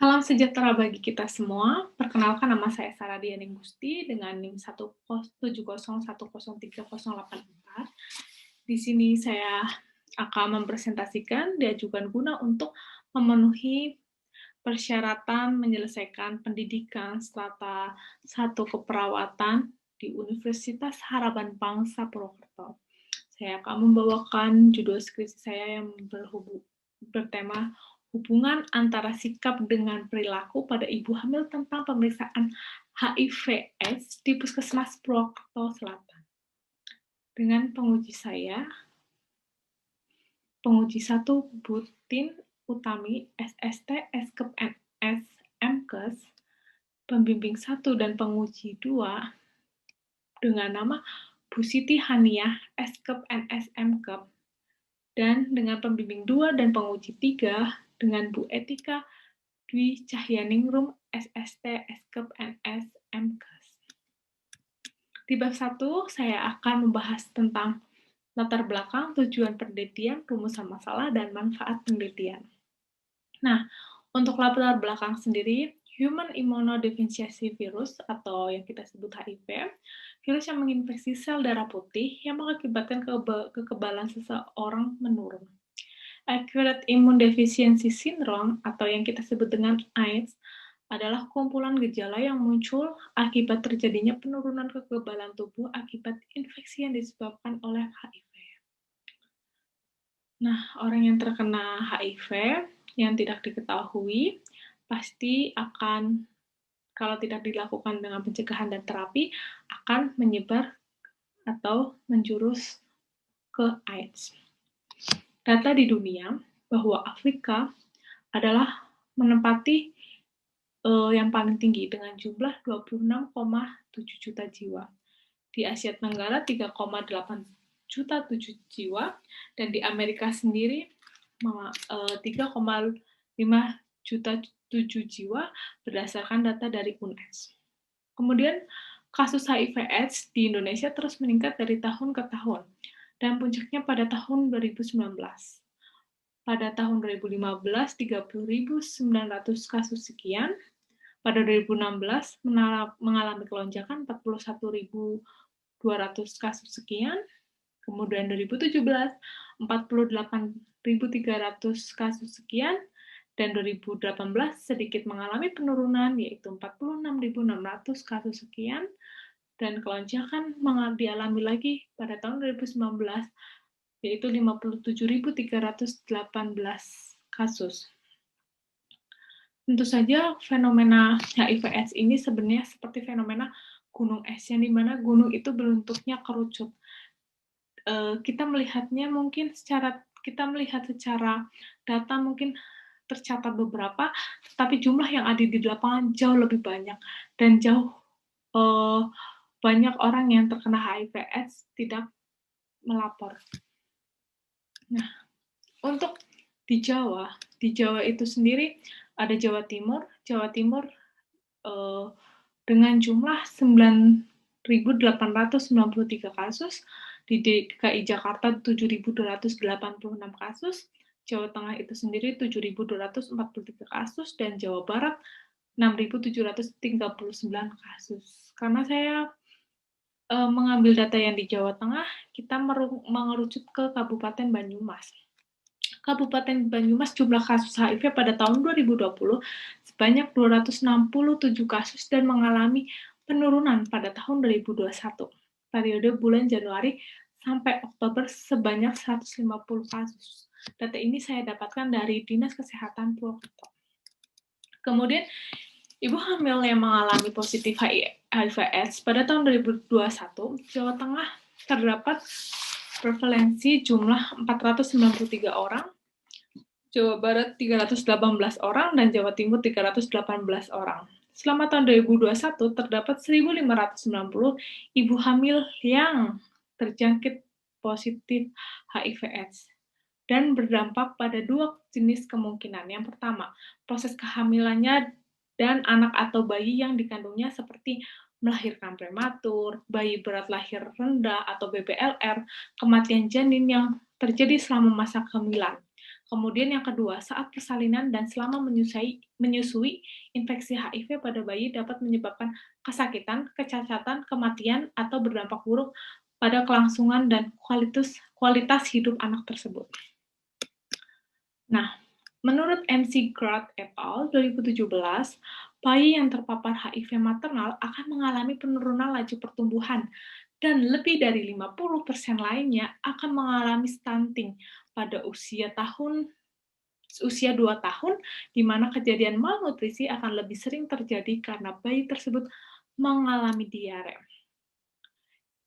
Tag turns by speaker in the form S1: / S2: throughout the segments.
S1: Salam sejahtera bagi kita semua. Perkenalkan, nama saya Sarah Dianing Gusti dengan NIM 170103034. Di sini saya akan mempresentasikan diajukan guna untuk memenuhi persyaratan menyelesaikan pendidikan strata 1 keperawatan di Universitas Harapan Bangsa Purwokerto. Saya akan membawakan judul skripsi saya yang bertema hubungan antara sikap dengan perilaku pada ibu hamil tentang pemeriksaan HIV/AIDS di Puskesmas Purwokerto Selatan. Dengan penguji saya, penguji 1 Butin Utami, SST, Eskep NS, MKes, pembimbing 1 dan penguji 2 dengan nama Bu Siti Haniah, Eskep NS, MKep, dan dengan pembimbing 2 dan penguji 3 dengan Bu Etika Dwi Cahyaningrum, SST, Eskep NS, MKes. Di bab 1, saya akan membahas tentang latar belakang, tujuan penelitian, rumusan masalah, dan manfaat penelitian. Nah, untuk latar belakang sendiri, Human Immunodeficiency Virus atau yang kita sebut HIV, virus yang menginfeksi sel darah putih yang mengakibatkan kekebalan seseorang menurun. Acquired Immune Deficiency Syndrome atau yang kita sebut dengan AIDS adalah kumpulan gejala yang muncul akibat terjadinya penurunan kekebalan tubuh akibat infeksi yang disebabkan oleh HIV. Nah, orang yang terkena HIV yang tidak diketahui pasti akan, kalau tidak dilakukan dengan pencegahan dan terapi, akan menyebar atau menjurus ke AIDS. Data di dunia bahwa Afrika adalah menempati yang paling tinggi dengan jumlah 26,7 juta jiwa. Di Asia Tenggara 3,8 juta 7 jiwa, dan di Amerika sendiri 3,5 juta 7 jiwa berdasarkan data dari UNAIDS. Kemudian kasus HIV/AIDS di Indonesia terus meningkat dari tahun ke tahun, dan puncaknya pada tahun 2019. Pada tahun 2015, 30.900 kasus sekian. Pada 2016 mengalami kelonjakan 41.200 kasus sekian. Kemudian 2017, 48.300 kasus sekian. Dan 2018 sedikit mengalami penurunan, yaitu 46.600 kasus sekian. Dan kelonjakan dialami lagi pada tahun 2019, yaitu 57.318 kasus. Tentu saja fenomena HIV/AIDS ini sebenarnya seperti fenomena gunung es, yang dimana gunung itu bentuknya kerucut. Kita melihat secara data mungkin tercatat beberapa, tetapi jumlah yang ada di lapangan jauh lebih banyak, dan jauh banyak orang yang terkena HIV/AIDS tidak melapor. Nah, untuk di Jawa itu sendiri ada Jawa Timur dengan jumlah 9.893 kasus, di DKI Jakarta 7.286 kasus, Jawa Tengah itu sendiri 7.243 kasus, dan Jawa Barat 6.739 kasus. Karena saya mengambil data yang di Jawa Tengah, kita mengerucut ke Kabupaten Banyumas. Kabupaten Banyumas jumlah kasus HIV pada tahun 2020 sebanyak 267 kasus dan mengalami penurunan pada tahun 2021. Periode bulan Januari sampai Oktober sebanyak 150 kasus. Data ini saya dapatkan dari Dinas Kesehatan Purwokerto. Kemudian, ibu hamil yang mengalami positif HIV/AIDS pada tahun 2021, Jawa Tengah terdapat prevalensi jumlah 493 orang, Jawa Barat 318 orang, dan Jawa Timur 318 orang. Selama tahun 2021, terdapat 1.590 ibu hamil yang terjangkit positif HIV/AIDS dan berdampak pada dua jenis kemungkinan. Yang pertama, proses kehamilannya dan anak atau bayi yang dikandungnya seperti melahirkan prematur, bayi berat lahir rendah atau BBLR, kematian janin yang terjadi selama masa kehamilan. Kemudian yang kedua, saat persalinan dan selama menyusui, infeksi HIV pada bayi dapat menyebabkan kesakitan, kecacatan, kematian, atau berdampak buruk pada kelangsungan dan kualitas hidup anak tersebut. Nah, menurut MC Grant et al. 2017, bayi yang terpapar HIV maternal akan mengalami penurunan laju pertumbuhan dan lebih dari 50% lainnya akan mengalami stunting pada usia 2 tahun, di mana kejadian malnutrisi akan lebih sering terjadi karena bayi tersebut mengalami diare.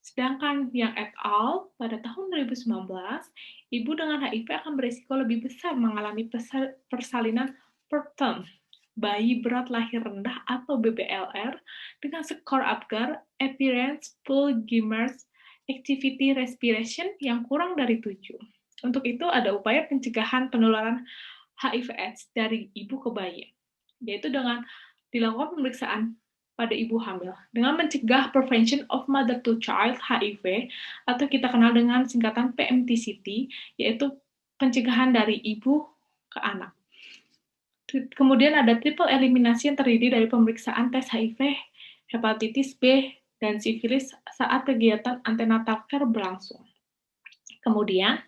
S1: Sedangkan yang et al. Pada tahun 2019, ibu dengan HIV akan berisiko lebih besar mengalami persalinan preterm, bayi berat lahir rendah atau BBLR, dengan skor Apgar, Appearance Pulmonary Activity Respiration yang kurang dari 7. Untuk itu ada upaya pencegahan penularan HIV/AIDS dari ibu ke bayi, yaitu dengan dilakukan pemeriksaan pada ibu hamil dengan mencegah Prevention of Mother to Child HIV atau kita kenal dengan singkatan PMTCT, yaitu pencegahan dari ibu ke anak. Kemudian ada triple eliminasi yang terdiri dari pemeriksaan tes HIV, hepatitis B, dan sifilis saat kegiatan antenatal care berlangsung. Kemudian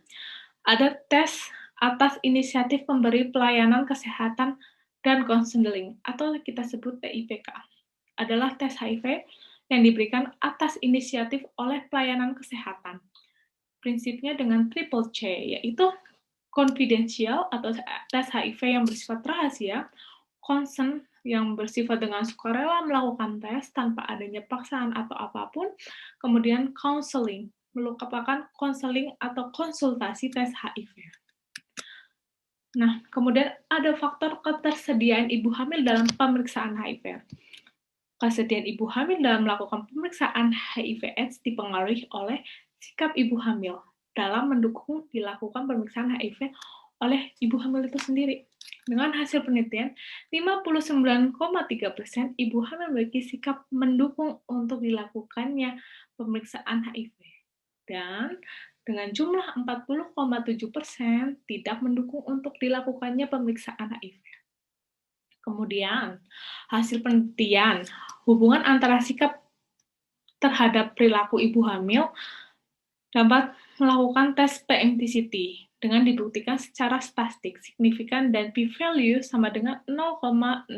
S1: ada tes atas inisiatif pemberi pelayanan kesehatan dan konseling atau kita sebut TIPK. Adalah tes HIV yang diberikan atas inisiatif oleh pelayanan kesehatan. Prinsipnya dengan triple C, yaitu confidential atau tes HIV yang bersifat rahasia, consent yang bersifat dengan sukarela melakukan tes tanpa adanya paksaan atau apapun, kemudian counseling, merupakan konseling atau konsultasi tes HIV. Nah, kemudian ada faktor ketersediaan ibu hamil dalam pemeriksaan HIV. Kesediaan ibu hamil dalam melakukan pemeriksaan HIV/AIDS dipengaruhi oleh sikap ibu hamil dalam mendukung dilakukan pemeriksaan HIV oleh ibu hamil itu sendiri. Dengan hasil penelitian, 59,3% ibu hamil memiliki sikap mendukung untuk dilakukannya pemeriksaan HIV. Dan dengan jumlah 40,7% tidak mendukung untuk dilakukannya pemeriksaan HIV. Kemudian, hasil penelitian, hubungan antara sikap terhadap perilaku ibu hamil dapat melakukan tes PMTCT dengan dibuktikan secara statistik signifikan dan p-value sama dengan 0,003.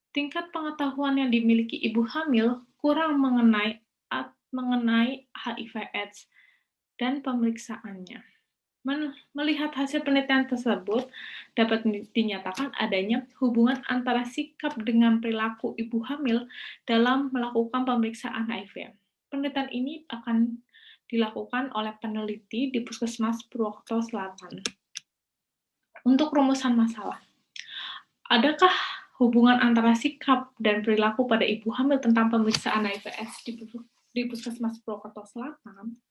S1: Tingkat pengetahuan yang dimiliki ibu hamil kurang mengenai HIV/AIDS dan pemeriksaannya. Melihat hasil penelitian tersebut, dapat dinyatakan adanya hubungan antara sikap dengan perilaku ibu hamil dalam melakukan pemeriksaan HIV. Penelitian ini akan dilakukan oleh peneliti di Puskesmas Purwokerto Selatan. Untuk rumusan masalah, adakah hubungan antara sikap dan perilaku pada ibu hamil tentang pemeriksaan HIV/AIDS di Puskesmas Purwokerto Selatan?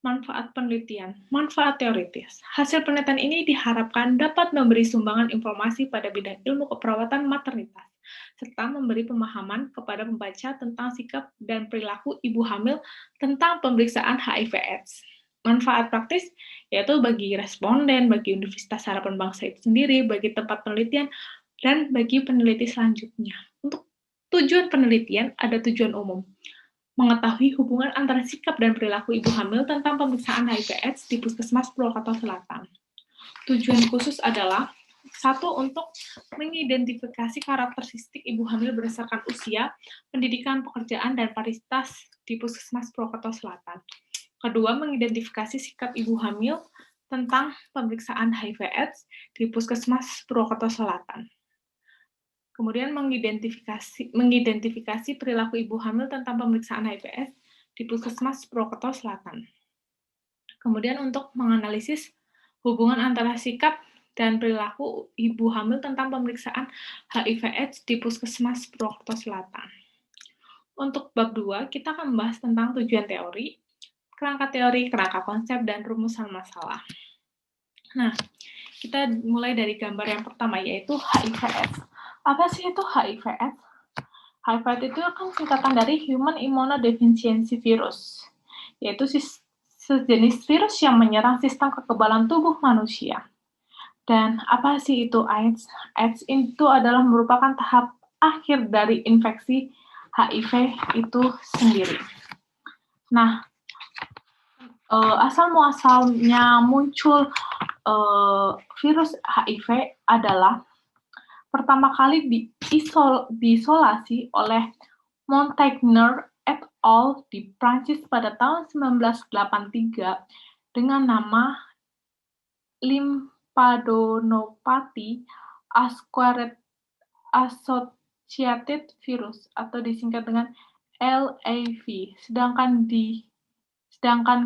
S1: Manfaat penelitian, manfaat teoritis. Hasil penelitian ini diharapkan dapat memberi sumbangan informasi pada bidang ilmu keperawatan maternitas, serta memberi pemahaman kepada pembaca tentang sikap dan perilaku ibu hamil tentang pemeriksaan HIV/AIDS. Manfaat praktis yaitu bagi responden, bagi Universitas Harapan Bangsa itu sendiri, bagi tempat penelitian, dan bagi peneliti selanjutnya. Untuk tujuan penelitian ada tujuan umum, mengetahui hubungan antara sikap dan perilaku ibu hamil tentang pemeriksaan HIV/AIDS di Puskesmas Purwokerto Selatan. Tujuan khusus adalah 1. Untuk mengidentifikasi karakteristik ibu hamil berdasarkan usia, pendidikan, pekerjaan, dan varietas di Puskesmas Purwokerto Selatan. 2. Mengidentifikasi sikap ibu hamil tentang pemeriksaan HIV/AIDS di Puskesmas Purwokerto Selatan. Kemudian mengidentifikasi perilaku ibu hamil tentang pemeriksaan HIV/AIDS di Puskesmas Purwokerto Selatan. Kemudian untuk menganalisis hubungan antara sikap dan perilaku ibu hamil tentang pemeriksaan HIV/AIDS di Puskesmas Purwokerto Selatan. Untuk bab 2, kita akan membahas tentang tujuan teori, kerangka konsep, dan rumusan masalah. Nah, kita mulai dari gambar yang pertama, yaitu HIV/AIDS. Apa sih itu HIV/AIDS? HIV itu kan singkatan dari Human Immunodeficiency Virus, yaitu sejenis virus yang menyerang sistem kekebalan tubuh manusia. Dan apa sih itu AIDS? AIDS itu adalah merupakan tahap akhir dari infeksi HIV itu sendiri. Nah, asal muasalnya muncul virus HIV adalah pertama kali diisolasi oleh Montagnier et al. Di Prancis pada tahun 1983 dengan nama lymphadenopathy associated virus atau disingkat dengan LAV. Sedangkan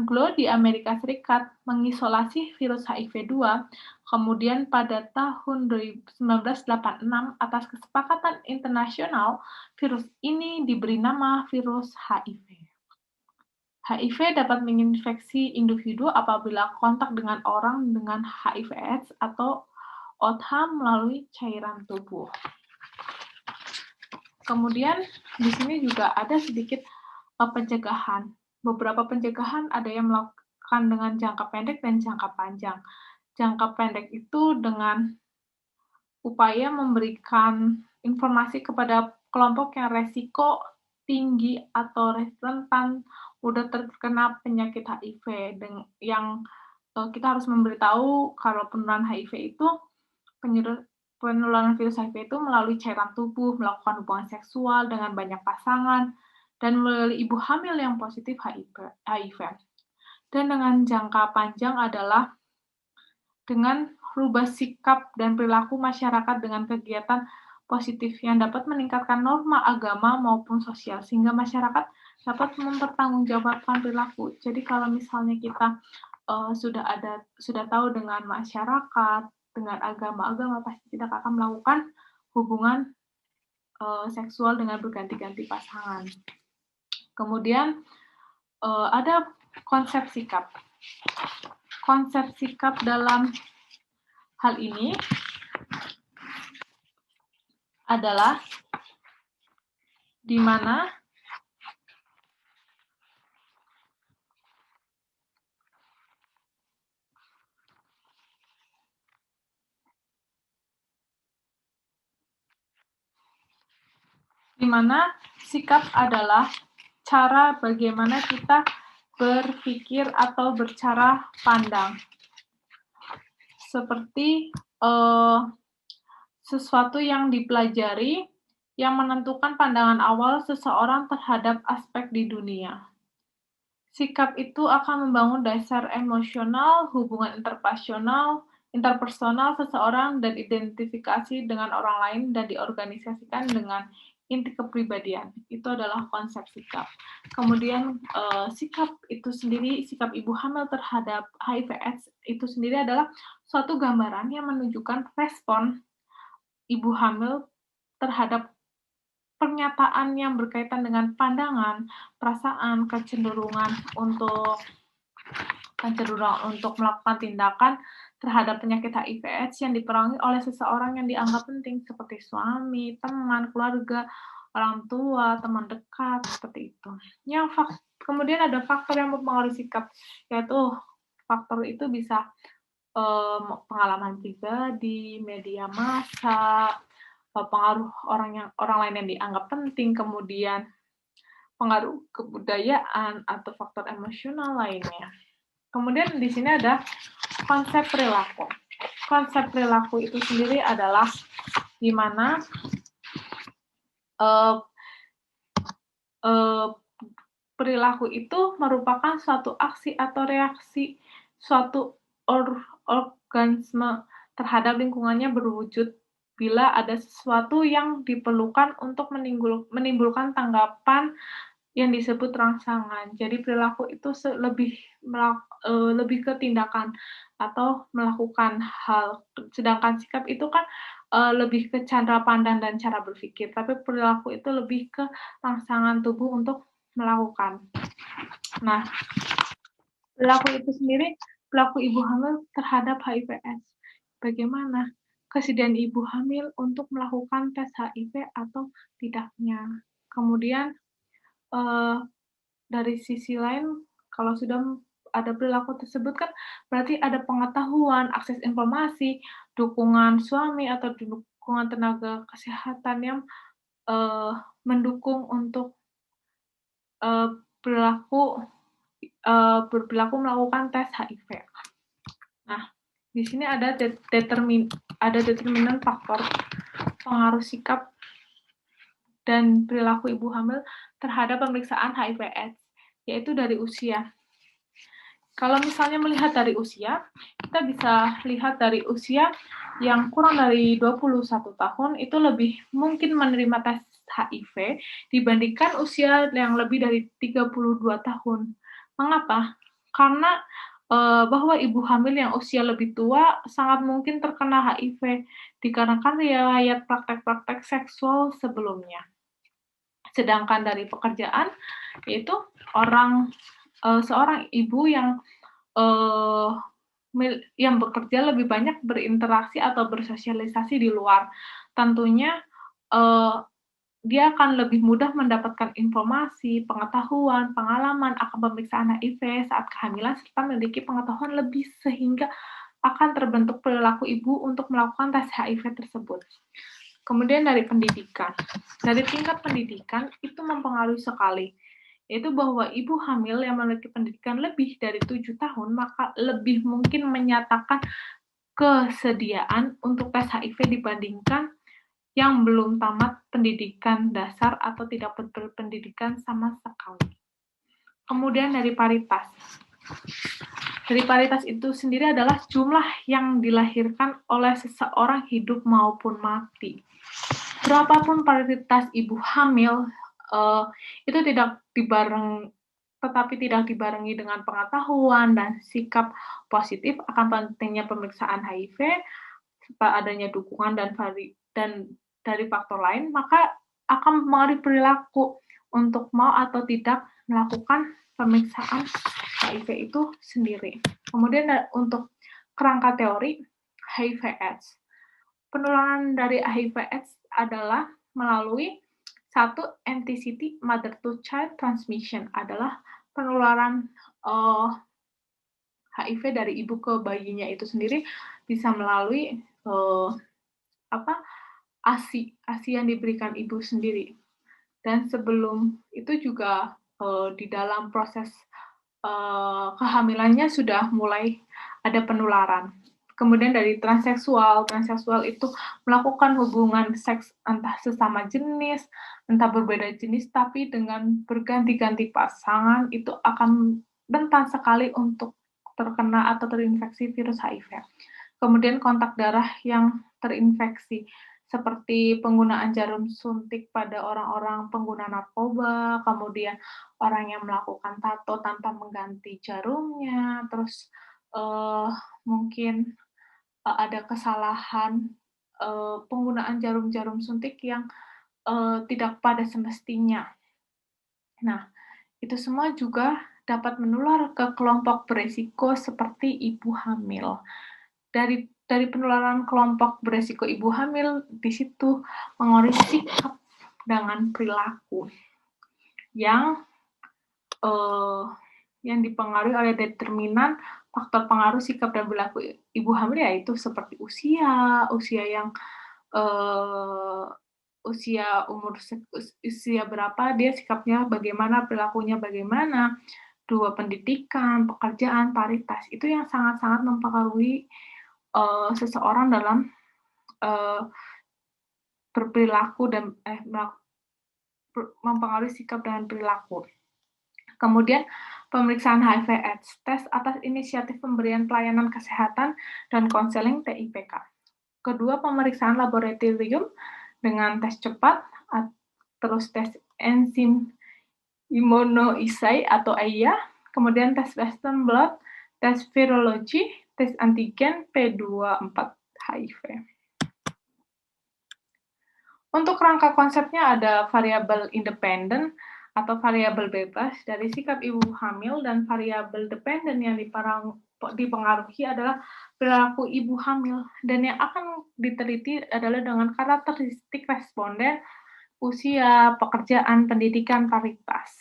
S1: GLO di Amerika Serikat mengisolasi virus HIV-2, kemudian pada tahun 1986 atas kesepakatan internasional, virus ini diberi nama virus HIV. HIV dapat menginfeksi individu apabila kontak dengan orang dengan HIV/AIDS atau OTHA melalui cairan tubuh. Kemudian di sini juga ada sedikit pencegahan. Beberapa pencegahan ada yang melakukan dengan jangka pendek dan jangka panjang. Jangka pendek itu dengan upaya memberikan informasi kepada kelompok yang resiko tinggi atau rentan udah terkena penyakit HIV, yang kita harus memberitahu kalau penularan HIV itu penularan virus HIV itu melalui cairan tubuh, melakukan hubungan seksual dengan banyak pasangan, dan melalui ibu hamil yang positif HIV. Dan dengan jangka panjang adalah dengan rubah sikap dan perilaku masyarakat dengan kegiatan positif yang dapat meningkatkan norma agama maupun sosial, sehingga masyarakat dapat mempertanggungjawabkan perilaku. Jadi kalau misalnya kita sudah tahu dengan masyarakat, dengan agama pasti tidak akan melakukan hubungan seksual dengan berganti-ganti pasangan. Kemudian ada konsep sikap. Konsep sikap dalam hal ini adalah di mana sikap adalah cara bagaimana kita berpikir atau bercara pandang. Seperti sesuatu yang dipelajari yang menentukan pandangan awal seseorang terhadap aspek di dunia. Sikap itu akan membangun dasar emosional, hubungan interpersonal seseorang, dan identifikasi dengan orang lain dan diorganisasikan dengan inti kepribadian. Itu adalah konsep sikap. Kemudian sikap itu sendiri, sikap ibu hamil terhadap HIV/AIDS itu sendiri adalah suatu gambaran yang menunjukkan respon ibu hamil terhadap pernyataan yang berkaitan dengan pandangan, perasaan, kecenderungan untuk melakukan tindakan terhadap penyakit HIV/AIDS yang diperangi oleh seseorang yang dianggap penting, seperti suami, teman, keluarga, orang tua, teman dekat, seperti itu. Kemudian ada faktor yang mempengaruhi sikap, yaitu faktor itu bisa pengalaman pribadi, media massa, pengaruh orang lain yang dianggap penting, kemudian pengaruh kebudayaan atau faktor emosional lainnya. Kemudian di sini ada konsep perilaku. Konsep perilaku itu sendiri adalah di mana perilaku itu merupakan suatu aksi atau reaksi suatu organisme terhadap lingkungannya berwujud bila ada sesuatu yang diperlukan untuk menimbulkan tanggapan yang disebut rangsangan. Jadi perilaku itu lebih ke tindakan atau melakukan hal. Sedangkan sikap itu kan lebih ke cara pandang dan cara berpikir. Tapi perilaku itu lebih ke rangsangan tubuh untuk melakukan. Nah, perilaku itu sendiri, perilaku ibu hamil terhadap HIV/AIDS. Bagaimana kesediaan ibu hamil untuk melakukan tes HIV atau tidaknya. Kemudian dari sisi lain, kalau sudah ada perilaku tersebut kan berarti ada pengetahuan, akses informasi, dukungan suami atau dukungan tenaga kesehatan yang, eee, mendukung untuk, eee, perilaku berperilaku melakukan tes HIV. Nah, di sini ada determinan faktor pengaruh sikap dan perilaku ibu hamil terhadap pemeriksaan HIV/AIDS, yaitu dari usia. Kalau misalnya melihat dari usia, kita bisa lihat dari usia yang kurang dari 21 tahun itu lebih mungkin menerima tes HIV dibandingkan usia yang lebih dari 32 tahun. Mengapa? Karena bahwa ibu hamil yang usia lebih tua sangat mungkin terkena HIV dikarenakan riwayat praktek-praktek seksual sebelumnya. Sedangkan dari pekerjaan, yaitu seorang ibu eee, yang bekerja lebih banyak berinteraksi atau bersosialisasi di luar. Tentunya, eee, dia akan lebih mudah mendapatkan informasi, pengetahuan, pengalaman akan pemeriksaan HIV saat kehamilan, serta memiliki pengetahuan lebih sehingga akan terbentuk perilaku ibu untuk melakukan tes HIV tersebut. Kemudian dari pendidikan. Dari tingkat pendidikan itu mempengaruhi sekali, yaitu bahwa ibu hamil yang memiliki pendidikan lebih dari 7 tahun, maka lebih mungkin menyatakan kesediaan untuk tes HIV dibandingkan yang belum tamat pendidikan dasar atau tidak berpendidikan sama sekali. Kemudian dari paritas. Dari paritas itu sendiri adalah jumlah yang dilahirkan oleh seseorang hidup maupun mati. Berapapun paritas ibu hamil, itu tidak dibarengi dengan pengetahuan dan sikap positif akan pentingnya pemeriksaan HIV, serta adanya dukungan dan dari faktor lain, maka akan mempengaruhi perilaku untuk mau atau tidak melakukan pemeriksaan HIV itu sendiri. Kemudian untuk kerangka teori HIV/AIDS. Penularan dari HIV/AIDS adalah melalui satu entity mother to child transmission adalah penularan HIV dari ibu ke bayinya itu sendiri bisa melalui apa ASI yang diberikan ibu sendiri. Dan sebelum itu juga di dalam proses kehamilannya sudah mulai ada penularan. Kemudian dari transseksual itu melakukan hubungan seks entah sesama jenis, entah berbeda jenis, tapi dengan berganti-ganti pasangan itu akan rentan sekali untuk terkena atau terinfeksi virus HIV. Kemudian kontak darah yang terinfeksi, seperti penggunaan jarum suntik pada orang-orang pengguna narkoba, kemudian orang yang melakukan tato tanpa mengganti jarumnya, terus mungkin ada kesalahan penggunaan jarum-jarum suntik yang tidak pada semestinya. Nah, itu semua juga dapat menular ke kelompok beresiko seperti ibu hamil. Dari penularan kelompok beresiko ibu hamil, di situ mengaruhi sikap dengan perilaku yang dipengaruhi oleh determinan faktor pengaruh sikap dan perilaku ibu hamil, yaitu seperti usia yang usia berapa, dia sikapnya bagaimana, perilakunya bagaimana, 2 pendidikan, pekerjaan, paritas, itu yang sangat-sangat mempengaruhi seseorang dalam berperilaku dan mempengaruhi sikap dan perilaku. Kemudian pemeriksaan HIV/AIDS, tes atas inisiatif pemberian pelayanan kesehatan dan konseling TIPK. Kedua, pemeriksaan laboratorium dengan tes cepat, terus tes enzim imunoassay atau AIA, kemudian tes Western blot, tes virologi, tes antigen P24 HIV. Untuk rangka konsepnya ada variabel independen atau variabel bebas dari sikap ibu hamil, dan variabel dependen yang dipengaruhi adalah perilaku ibu hamil, dan yang akan diteliti adalah dengan karakteristik responden, usia, pekerjaan, pendidikan, paritas.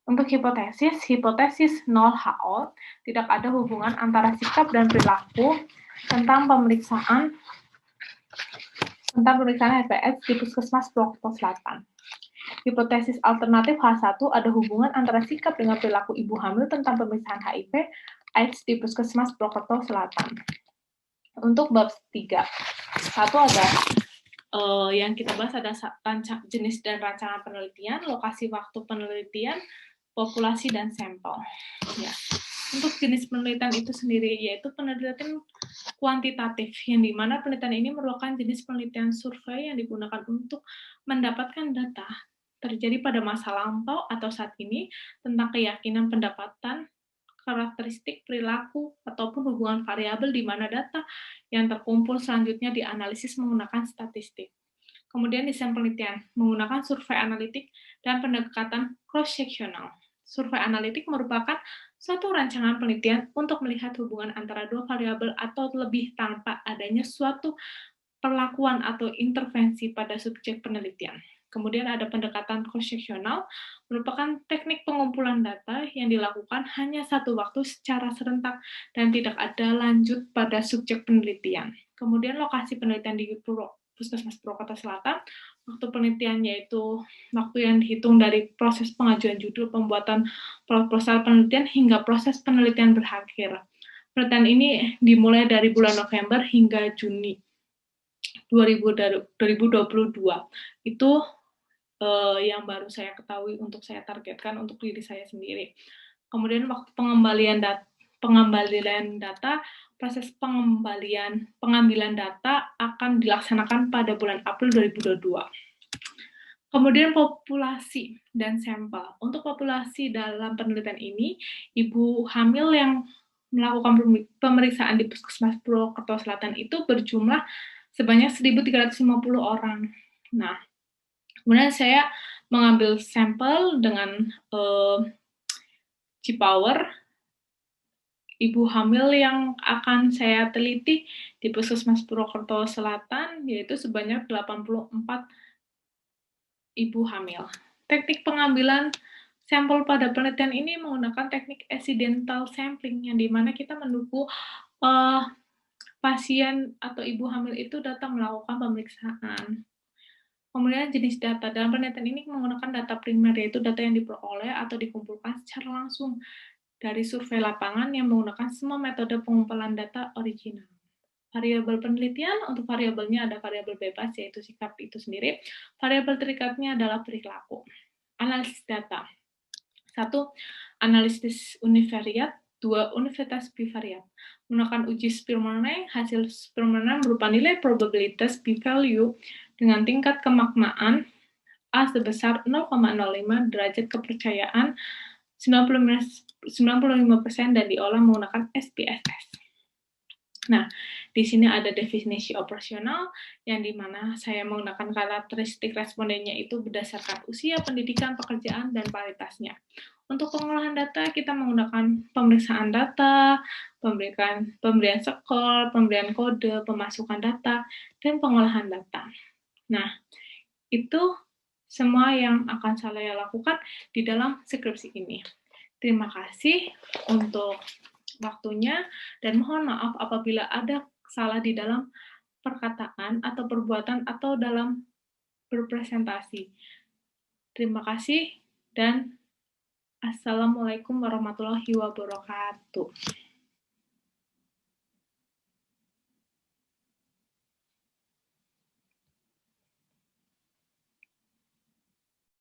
S1: Untuk hipotesis nol HO, tidak ada hubungan antara sikap dan perilaku tentang pemeriksaan HPS di Puskesmas Purwokerto Selatan. Hipotesis alternatif H1, ada hubungan antara sikap dengan perilaku ibu hamil tentang pemeriksaan HIV/AIDS di Puskesmas Purwokerto Selatan. Untuk bab 3, satu ada yang kita bahas ada jenis dan rancangan penelitian, lokasi waktu penelitian, populasi dan sampel. Ya. Untuk jenis penelitian itu sendiri yaitu penelitian kuantitatif, yang dimana penelitian ini merupakan jenis penelitian survei yang digunakan untuk mendapatkan data terjadi pada masa lampau atau saat ini tentang keyakinan, pendapatan, karakteristik, perilaku, ataupun hubungan variabel di mana data yang terkumpul selanjutnya dianalisis menggunakan statistik. Kemudian desain penelitian menggunakan survei analitik dan pendekatan cross-sectional. Survei analitik merupakan suatu rancangan penelitian untuk melihat hubungan antara dua variabel atau lebih tanpa adanya suatu perlakuan atau intervensi pada subjek penelitian. Kemudian ada pendekatan cross-sectional, merupakan teknik pengumpulan data yang dilakukan hanya satu waktu secara serentak dan tidak ada lanjut pada subjek penelitian. Kemudian lokasi penelitian di Puskesmas Purwokerto Selatan, waktu penelitian yaitu waktu yang dihitung dari proses pengajuan judul, pembuatan proposal penelitian hingga proses penelitian berakhir. Penelitian ini dimulai dari bulan November hingga Juni 2022. Itu yang baru saya ketahui untuk saya targetkan untuk diri saya sendiri. Kemudian waktu pengembalian data, proses pengambilan data akan dilaksanakan pada bulan April 2022. Kemudian populasi dan sampel. Untuk populasi dalam penelitian ini, ibu hamil yang melakukan pemeriksaan di Puskesmas Purwokerto Selatan itu berjumlah sebanyak 1.350 orang. Nah, kemudian saya mengambil sampel dengan G-Power, ibu hamil yang akan saya teliti di Puskesmas Purwokerto Selatan, yaitu sebanyak 84 ibu hamil. Teknik pengambilan sampel pada penelitian ini menggunakan teknik accidental sampling, yang dimana kita menunggu pasien atau ibu hamil itu datang melakukan pemeriksaan. Kemudian jenis data. Dalam penelitian ini menggunakan data primer, yaitu data yang diperoleh atau dikumpulkan secara langsung dari survei lapangan yang menggunakan semua metode pengumpulan data original. Variabel penelitian, untuk variabelnya ada variabel bebas, yaitu sikap itu sendiri. Variabel terikatnya adalah perilaku. Analisis data. 1. Analisis univariat. 2. Universitas bivariat. Menggunakan uji Spearman-Lang, hasil Spearman-Lang berupa nilai probabilitas p-value dengan tingkat kemaknaan A sebesar 0,05 derajat kepercayaan 95% dan diolah menggunakan SPSS. Nah, di sini ada definisi operasional yang dimana saya menggunakan karakteristik respondennya itu berdasarkan usia, pendidikan, pekerjaan, dan kualitasnya. Untuk pengolahan data, kita menggunakan pemeriksaan data, pemberian skor, pemberian kode, pemasukan data, dan pengolahan data. Nah, itu semua yang akan saya lakukan di dalam skripsi ini. Terima kasih untuk waktunya, dan mohon maaf apabila ada salah di dalam perkataan atau perbuatan atau dalam berpresentasi. Terima kasih dan Assalamualaikum warahmatullahi wabarakatuh.